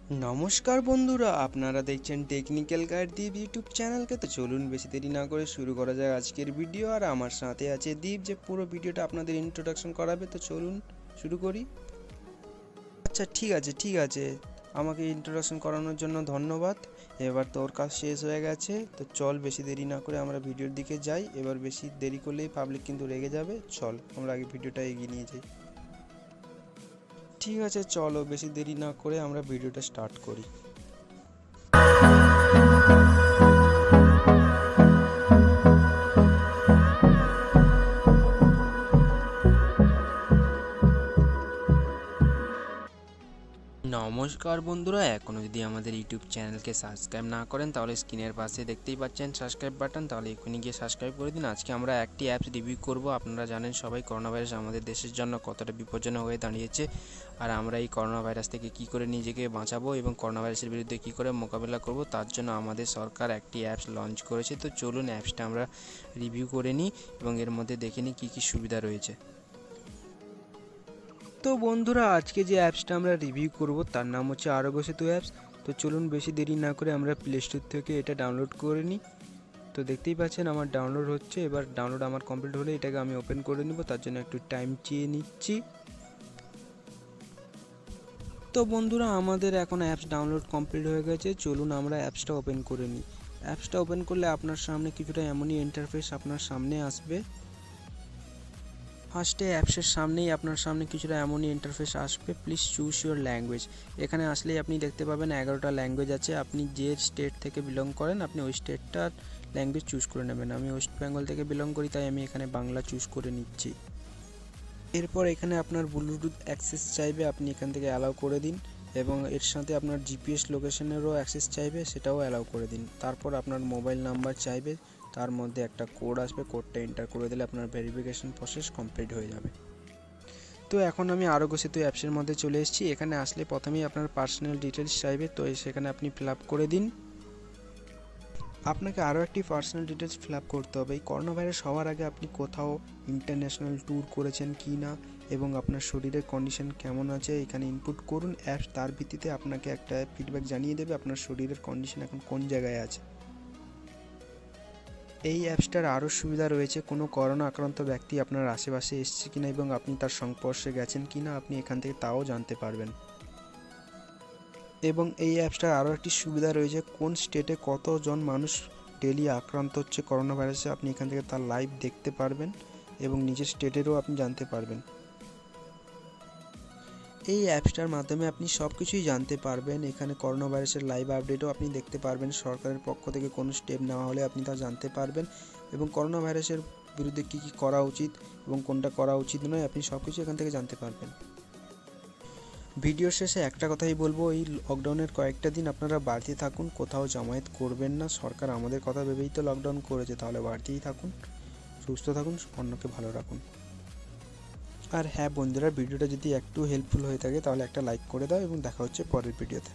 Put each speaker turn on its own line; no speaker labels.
নমস্কার বন্ধুরা, আপনারা দেখছেন টেকনিক্যাল গাইড দীপ ইউটিউব চ্যানেলকে। তো চলুন বেশি দেরি না করে শুরু করা যায় আজকের ভিডিও। আর আমার সাথে আছে দীপ, যে পুরো ভিডিওটা আপনাদের ইন্ট্রোডাকশন করাবে। তো চলুন শুরু করি। আচ্ছা ঠিক আছে, আমাকে ইন্ট্রোডাকশন করানোর জন্য ধন্যবাদ। এবার তোর কাজ শেষ হয়ে গেছে, তো চল বেশি দেরি না করে আমরা ভিডিওর দিকে যাই। এবার বেশি দেরি করলেই পাবলিক কিন্তু রেগে যাবে। চল আমরা আগে ভিডিওটা এগিয়ে নিয়ে যাই। ঠিক আছে, চলো বেশি দেরি না করে আমরা ভিডিওটা স্টার্ট করি। নমস্কার বন্ধুরা, এখনও যদি আমাদের ইউটিউব চ্যানেলকে সাবস্ক্রাইব না করেন তাহলে স্ক্রিনের পাশে দেখতেই পাচ্ছেন সাবস্ক্রাইব বাটন, তাহলে এখনই গিয়ে সাবস্ক্রাইব করে দিন। আজকে আমরা একটি অ্যাপস রিভিউ করব। আপনারা জানেন সবাই করোনা ভাইরাস আমাদের দেশের জন্য কতটা বিপজ্জনক হয়ে দাঁড়িয়েছে, আর আমরা এই করোনা ভাইরাস থেকে কী করে নিজেকে বাঁচাবো এবং করোনা ভাইরাসের বিরুদ্ধে কী করে মোকাবেলা করব, তার জন্য আমাদের সরকার একটি অ্যাপস লঞ্চ করেছে। তো চলুন অ্যাপসটা আমরা রিভিউ করে নিই এবং এর মধ্যে দেখে নিই কী কী সুবিধা রয়েছে। তো বন্ধুরা, আজকে যে অ্যাপসটা আমরা রিভিউ করব তার নাম হচ্ছে আরোগ্য সেতু অ্যাপস। তো চলুন বেশি দেরি না করে আমরা প্লে স্টোর থেকে এটা ডাউনলোড করে নিই। তো দেখতেই পাচ্ছেন আমার ডাউনলোড হচ্ছে। এবার ডাউনলোড আমার কমপ্লিট হলে এটাকে আমি ওপেন করে নিব, তার জন্য একটু টাইম চেয়ে নিচ্ছি। তো বন্ধুরা, আমাদের এখন অ্যাপস ডাউনলোড কমপ্লিট হয়ে গেছে। চলুন আমরা অ্যাপসটা ওপেন করে নিই। অ্যাপসটা ওপেন করলে আপনার সামনে কিছুটা এমনই ইন্টারফেস আপনার সামনে আসবে। ফার্স্টে অ্যাপসের সামনেই আপনার সামনে কিছুটা এমনই ইন্টারফেস আসবে। Please choose your language. এখানে আসলেই আপনি দেখতে পাবেন 11টা ল্যাঙ্গুয়েজ আছে। আপনি যে স্টেট থেকে বিলং করেন আপনি ওই স্টেটটার ল্যাঙ্গুয়েজ চুজ করে নেবেন। আমি ওয়েস্ট বেঙ্গল থেকে বিলং করি, তাই আমি এখানে বাংলা চুজ করে নিচ্ছি। এরপর এখানে আপনার ব্লুটুথ অ্যাক্সেস চাইবে, আপনি এখান থেকে অ্যালাউ করে দিন, এবং এর সাথে আপনার জিপিএস লোকেশনেরও অ্যাক্সেস চাইবে, সেটাও অ্যালাউ করে দিন। তারপর আপনার মোবাইল নাম্বার চাইবে, তার মধ্যে একটা কোড আসবে, কোডটা এন্টার করে দিলে আপনার ভেরিফিকেশন প্রসেস কমপ্লিট হয়ে যাবে। তো এখন আমি আরোগ্য সেতু অ্যাপসের মধ্যে চলে এসেছি। এখানে আসলে প্রথমেই আপনার পার্সোনাল ডিটেলস চাইবে, তো সেখানে আপনি ফিল আপ করে দিন। আপনাকে আরও একটি পার্সোনাল ডিটেলস ফিল আপ করতে হবে। এই করোনা ভাইরাস হওয়ার আগে আপনি কোথাও ইন্টারন্যাশনাল ট্যুর করেছেন কি না এবং আপনার শরীরের কন্ডিশন কেমন আছে এখানে ইনপুট করুন। অ্যাপস তার ভিত্তিতে আপনাকে একটা ফিডব্যাক জানিয়ে দেবে আপনার শরীরের কন্ডিশন এখন কোন জায়গায় আছে। এই অ্যাপসটার আরও সুবিধা রয়েছে, কোনো করোনা আক্রান্ত ব্যক্তি আপনার আশেপাশে এসছে কিনা এবং আপনি তার সংস্পর্শে গেছেন কিনা আপনি এখান থেকে তাও জানতে পারবেন। এবং এই অ্যাপসটার আরও একটি সুবিধা রয়েছে, কোন স্টেটে কতজন মানুষ ডেলি আক্রান্ত হচ্ছে করোনা ভাইরাসে আপনি এখান থেকে তার লাইভ দেখতে পারবেন এবং নিজের স্টেটেরও আপনি জানতে পারবেন। এই অ্যাপসটার মাধ্যমে আপনি সব কিছুই জানতে পারবেন। এখানে করোনা ভাইরাসের লাইভ আপডেটও আপনি দেখতে পারবেন। সরকারের পক্ষ থেকে কোনো স্টেপ নেওয়া হলে আপনি তা জানতে পারবেন এবং করোনা ভাইরাসের বিরুদ্ধে কী কী করা উচিত এবং কোনটা করা উচিত নয় আপনি সব কিছু এখান থেকে জানতে পারবেন। ভিডিওর শেষে একটা কথাই বলবো, এই লকডাউনের কয়েকটা দিন আপনারা বাড়িতে থাকুন, কোথাও জমায়েত করবেন না। সরকার আমাদের কথা ভেবেই তো লকডাউন করেছে, তাহলে বাড়িতেই থাকুন, সুস্থ থাকুন, অন্যকে ভালো রাখুন। আর হ্যাঁ বন্ধুরা, ভিডিওটা যদি একটু হেল্পফুল হয়ে থাকে তাহলে একটা লাইক করে দাও এবং দেখা হচ্ছে পরের ভিডিওতে।